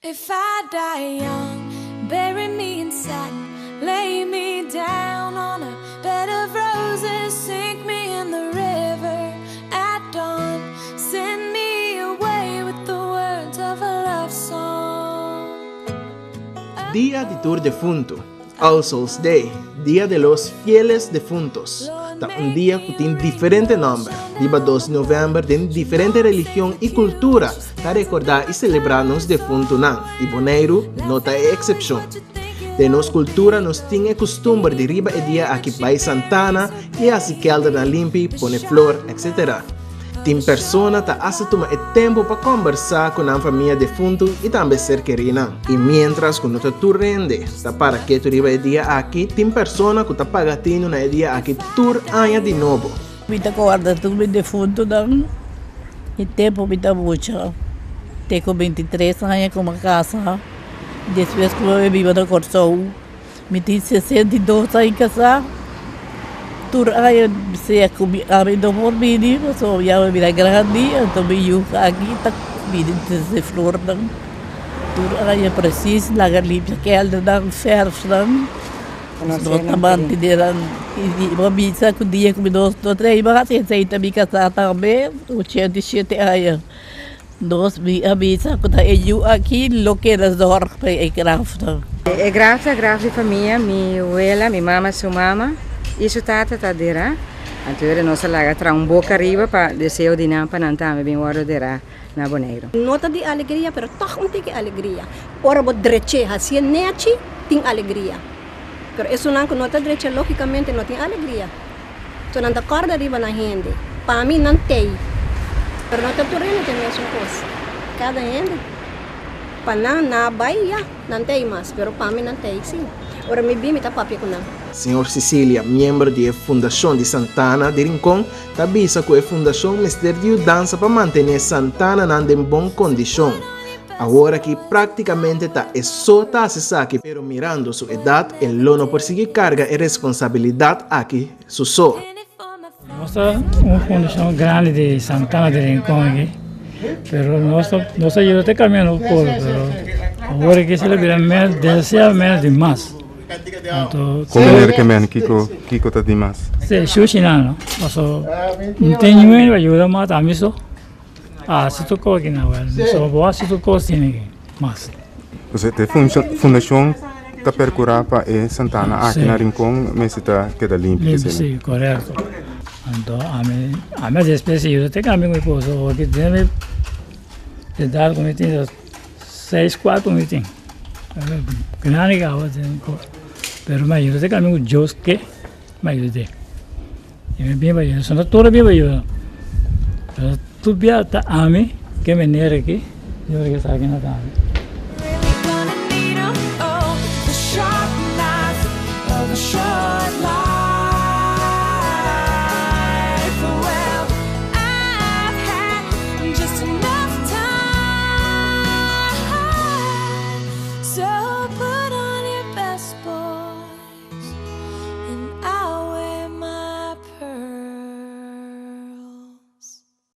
If I die young, bury me in satin, lay me down on a bed of roses, sink me in the river at dawn, send me away with the words of a love song. Día de Tour Defunto, All Souls Day, Día de los Fieles Defuntos. Tá um dia que tem diferente nome. Dia 12 de novembro tem diferente religião e cultura para recordar e celebrar nos defuntos. E Bonaire não é exceção. De nossa cultura, nós temos costume de riba e dia aqui para Santana e assim kelda na limpi, pone flor, etc. Tem pessoas que assim tomam tempo para conversar com a família defunto e também ser querida. E mientras que nós tu rende, para que tu riba e dia aqui, tem pessoas que estão pagando na dia aqui tur año de novo. Me acorda tudo defunto não. E tempo me dá muito. Tenho 23 anos com uma casa. Depois que eu vivo na Corsou, me tenho 62 anos em casa. Tur año se kami do mormini, so ya me mira grande, então me yuka aqui tá vida de flor não. Tur año preciso lagar limpa que ela não ferros não. Nós também tiveram uma missa com dia com nós três mas sem também casar também 87 anos. Nós a missa com eu aqui lo que das dor para a grávida. É grávida família, minha abuela, minha mama, sua mama. Isso tá dera. Então nós lá tra boca arriba para descer o dinam para não também bem hora dera na Bonaire. Nota de alegria, pero toch não tem alegria. Ora bo dreche, assim neti tem alegria. Pero isso não nota dreche logicamente não tem alegria. Então não acorda arriba na gente. Para mim não tem. Pero nota turino tem mesmo coisa. Cada gente para na Bahia não tem mais, pero para mim não tem sim. Ora me vi me tá papi com não. Senhor Cecília, membro da Fundação de Santana de Rincón, avisa que a Fundação Mister de dança para manter Santana em boa condição. Agora que praticamente está só acessar aqui, pero mirando sua idade, ele não pode seguir carga e responsabilidade aqui, só. Nós uma fundação grande de Santana de Rincón aqui, pero nós ajuda caminhando um pouco, pero agora que se libera menos, desea menos de mais. Como é que men Kiko tá demais? Se xuxina não, also não tem ninguém para ajudar mais a mim só. Se tu coque na hora, só vou se tu coque nem mais. Você tem fundação tá percurar para Santana aqui na Rincón, mas está queda limpo. Sim, correto. Então a minha espécie eu tenho amigo meu poço, o que tem de dar como tem 6-4 como tem. Grande gava tem. Pero me ayudé que amigo Dios que me ayudé. Y me bien ayudó, son todos bien ayudó. Pero tú bien hasta a mí que me niega aquí, yo creo que está aquí no está. Really gonna need 'em, oh, the sharp knives of a show.